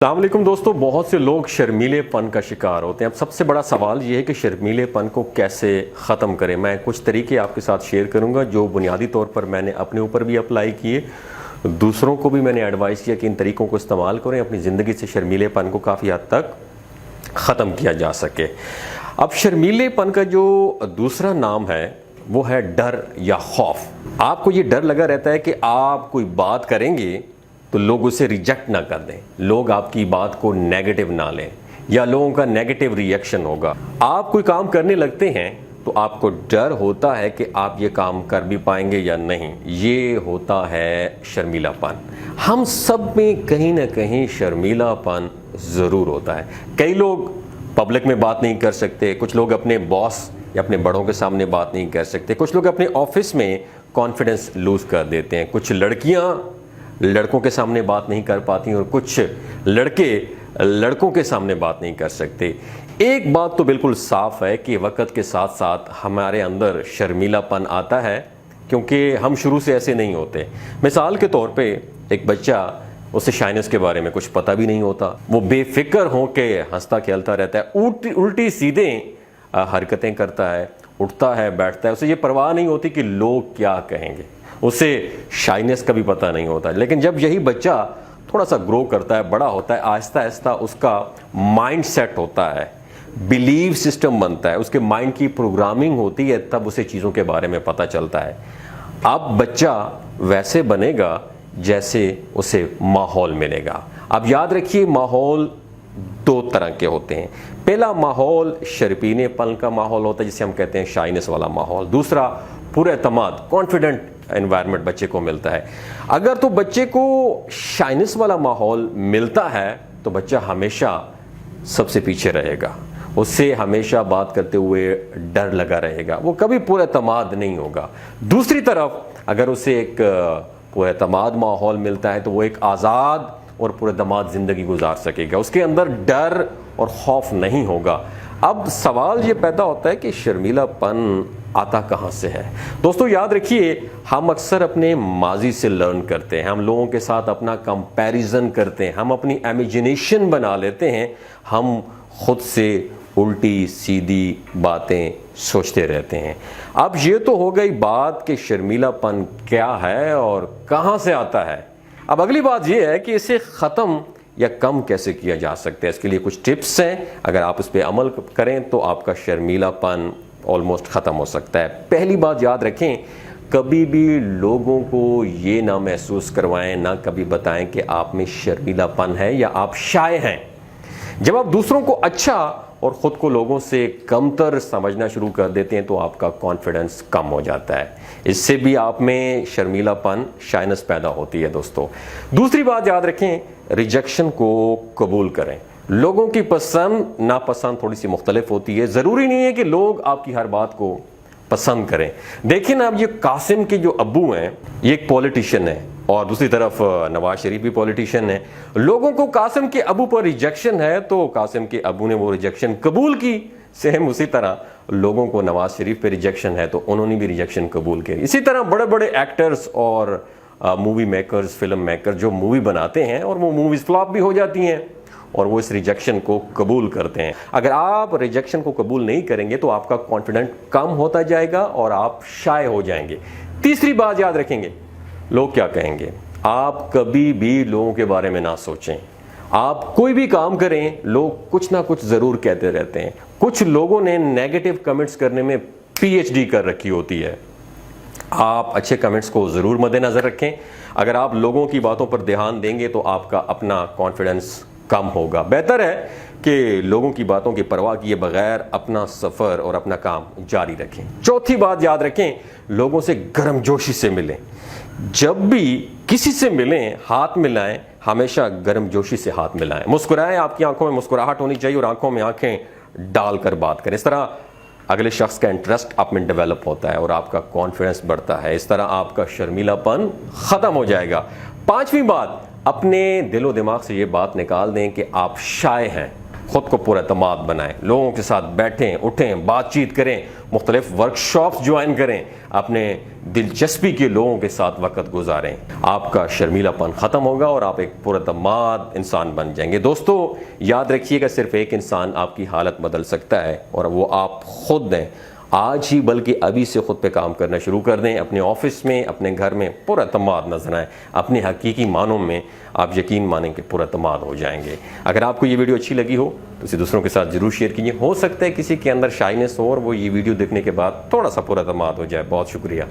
السلام علیکم دوستو، بہت سے لوگ شرمیلے پن کا شکار ہوتے ہیں۔ اب سب سے بڑا سوال یہ ہے کہ شرمیلے پن کو کیسے ختم کریں۔ میں کچھ طریقے آپ کے ساتھ شیئر کروں گا جو بنیادی طور پر میں نے اپنے اوپر بھی اپلائی کیے، دوسروں کو بھی میں نے ایڈوائز کیا کہ ان طریقوں کو استعمال کریں، اپنی زندگی سے شرمیلے پن کو کافی حد تک ختم کیا جا سکے۔ اب شرمیلے پن کا جو دوسرا نام ہے وہ ہے ڈر یا خوف۔ آپ کو یہ ڈر لگا رہتا ہے کہ آپ کوئی بات کریں گے تو لوگ اسے ریجیکٹ نہ کر دیں، لوگ آپ کی بات کو نیگیٹو نہ لیں، یا لوگوں کا نیگیٹو ریئیکشن ہوگا۔ آپ کوئی کام کرنے لگتے ہیں تو آپ کو ڈر ہوتا ہے کہ آپ یہ کام کر بھی پائیں گے یا نہیں۔ یہ ہوتا ہے شرمیلا پن۔ ہم سب میں کہیں نہ کہیں شرمیلا پن ضرور ہوتا ہے۔ کئی لوگ پبلک میں بات نہیں کر سکتے، کچھ لوگ اپنے باس یا اپنے بڑوں کے سامنے بات نہیں کر سکتے، کچھ لوگ اپنے آفس میں کانفیڈنس لوز کر دیتے ہیں، کچھ لڑکیاں لڑکوں کے سامنے بات نہیں کر پاتی اور کچھ لڑکے لڑکوں کے سامنے بات نہیں کر سکتے۔ ایک بات تو بالکل صاف ہے کہ وقت کے ساتھ ساتھ ہمارے اندر شرمیلا پن آتا ہے، کیونکہ ہم شروع سے ایسے نہیں ہوتے۔ مثال کے طور پہ ایک بچہ، اسے شائنس کے بارے میں کچھ پتہ بھی نہیں ہوتا، وہ بے فکر ہو کے ہنستا کھیلتا رہتا ہے، الٹی سیدھے حرکتیں کرتا ہے، اٹھتا ہے بیٹھتا ہے، اسے یہ پرواہ نہیں ہوتی کہ لوگ کیا کہیں گے، اسے شائنس کا بھی پتہ نہیں ہوتا۔ لیکن جب یہی بچہ تھوڑا سا گرو کرتا ہے، بڑا ہوتا ہے، آہستہ آہستہ اس کا مائنڈ سیٹ ہوتا ہے، بیلیو سسٹم بنتا ہے، اس کے مائنڈ کی پروگرامنگ ہوتی ہے، تب اسے چیزوں کے بارے میں پتہ چلتا ہے۔ اب بچہ ویسے بنے گا جیسے اسے ماحول ملے گا۔ اب یاد رکھیے، ماحول دو طرح کے ہوتے ہیں۔ پہلا ماحول شرپینے پن کا ماحول ہوتا ہے، جسے ہم کہتے ہیں شائنس والا ماحول۔ دوسرا پر اعتماد کانفیڈنٹ انوائرمنٹ بچے کو ملتا ہے۔ اگر تو بچے کو شائنس والا ماحول ملتا ہے تو بچہ ہمیشہ سب سے پیچھے رہے گا، اس سے ہمیشہ بات کرتے ہوئے ڈر لگا رہے گا، وہ کبھی پر اعتماد نہیں ہوگا۔ دوسری طرف اگر اسے ایک پر اعتماد ماحول ملتا ہے تو وہ ایک آزاد اور پر اعتماد زندگی گزار سکے گا، اس کے اندر ڈر اور خوف نہیں ہوگا۔ اب سوال یہ پیدا ہوتا ہے کہ شرمیلا پن آتا کہاں سے ہے؟ دوستو یاد رکھیے، ہم اکثر اپنے ماضی سے لرن کرتے ہیں، ہم لوگوں کے ساتھ اپنا کمپیریزن کرتے ہیں، ہم اپنی امیجنیشن بنا لیتے ہیں، ہم خود سے الٹی سیدھی باتیں سوچتے رہتے ہیں۔ اب یہ تو ہو گئی بات کہ شرمیلا پن کیا ہے اور کہاں سے آتا ہے۔ اب اگلی بات یہ ہے کہ اسے ختم یا کم کیسے کیا جا سکتا ہے۔ اس کے لیے کچھ ٹپس ہیں، اگر آپ اس پہ عمل کریں تو آپ کا شرمیلا پن آلموسٹ ختم ہو سکتا ہے۔ پہلی بات یاد رکھیں، کبھی بھی لوگوں کو یہ نہ محسوس کروائیں، نہ کبھی بتائیں کہ آپ میں شرمیلا پن ہے یا آپ شائع ہیں۔ جب آپ دوسروں کو اچھا اور خود کو لوگوں سے کمتر سمجھنا شروع کر دیتے ہیں تو آپ کا کانفیڈنس کم ہو جاتا ہے، اس سے بھی آپ میں شرمیلا پن شائنس پیدا ہوتی ہے دوستو۔ دوسری بات یاد رکھیں، ریجیکشن کو قبول کریں۔ لوگوں کی پسند ناپسند تھوڑی سی مختلف ہوتی ہے، ضروری نہیں ہے کہ لوگ آپ کی ہر بات کو پسند کریں۔ دیکھیں نا، اب یہ قاسم کے جو ابو ہیں، یہ ایک پولیٹیشین ہے، اور دوسری طرف نواز شریف بھی پولیٹیشین ہے۔ لوگوں کو قاسم کے ابو پر ریجیکشن ہے تو قاسم کے ابو نے وہ ریجیکشن قبول کی، سیم اسی طرح لوگوں کو نواز شریف پہ ریجیکشن ہے تو انہوں نے بھی ریجیکشن قبول کی۔ اسی طرح بڑے بڑے ایکٹرز اور مووی میکرز، فلم میکر جو مووی بناتے ہیں اور وہ موویز فلاپ بھی ہو جاتی ہیں اور وہ اس ریجیکشن کو قبول کرتے ہیں۔ اگر آپ ریجیکشن کو قبول نہیں کریں گے تو آپ کا کانفیڈنٹ کم ہوتا جائے گا اور آپ شائع ہو جائیں گے۔ تیسری بات یاد رکھیں گے، لوگ کیا کہیں گے۔ آپ کبھی بھی لوگوں کے بارے میں نہ سوچیں۔ آپ کوئی بھی کام کریں، لوگ کچھ نہ کچھ ضرور کہتے رہتے ہیں۔ کچھ لوگوں نے نیگیٹو کمنٹس کرنے میں پی ایچ ڈی کر رکھی ہوتی ہے۔ آپ اچھے کمنٹس کو ضرور مد نظر رکھیں۔ اگر آپ لوگوں کی باتوں پر دھیان دیں گے تو آپ کا اپنا کانفیڈنس کم ہوگا۔ بہتر ہے کہ لوگوں کی باتوں کی پرواہ کیے بغیر اپنا سفر اور اپنا کام جاری رکھیں۔ چوتھی بات یاد رکھیں، لوگوں سے گرم جوشی سے ملیں۔ جب بھی کسی سے ملیں، ہاتھ ملائیں، ہمیشہ گرم جوشی سے ہاتھ ملائیں۔ مسکرائیں، آپ کی آنکھوں میں مسکراہٹ ہونی چاہیے اور آنکھوں میں آنکھیں ڈال کر بات کریں۔ اس طرح اگلے شخص کا انٹرسٹ آپ میں ڈیولپ ہوتا ہے اور آپ کا کانفیڈنس بڑھتا ہے۔ اس طرح آپ کا شرمیلا پن ختم ہو جائے گا۔ پانچویں بات، اپنے دل و دماغ سے یہ بات نکال دیں کہ آپ شائع ہیں، خود کو پراعتماد بنائیں، لوگوں کے ساتھ بیٹھیں اٹھیں، بات چیت کریں، مختلف ورکشاپس جوائن کریں، اپنے دلچسپی کے لوگوں کے ساتھ وقت گزاریں، آپ کا شرمیلا پن ختم ہوگا اور آپ ایک پراعتماد انسان بن جائیں گے۔ دوستو یاد رکھیے گا، صرف ایک انسان آپ کی حالت بدل سکتا ہے اور وہ آپ خود ہیں۔ آج ہی بلکہ ابھی سے خود پہ کام کرنا شروع کر دیں، اپنے آفس میں، اپنے گھر میں پراعتماد نظر آئیں، اپنے حقیقی معنوں میں آپ یقین مانیں کہ پراعتماد ہو جائیں گے۔ اگر آپ کو یہ ویڈیو اچھی لگی ہو تو اسے دوسروں کے ساتھ ضرور شیئر کیجیے، ہو سکتا ہے کسی کے اندر شائنس ہو اور وہ یہ ویڈیو دیکھنے کے بعد تھوڑا سا پراعتماد ہو جائے۔ بہت شکریہ۔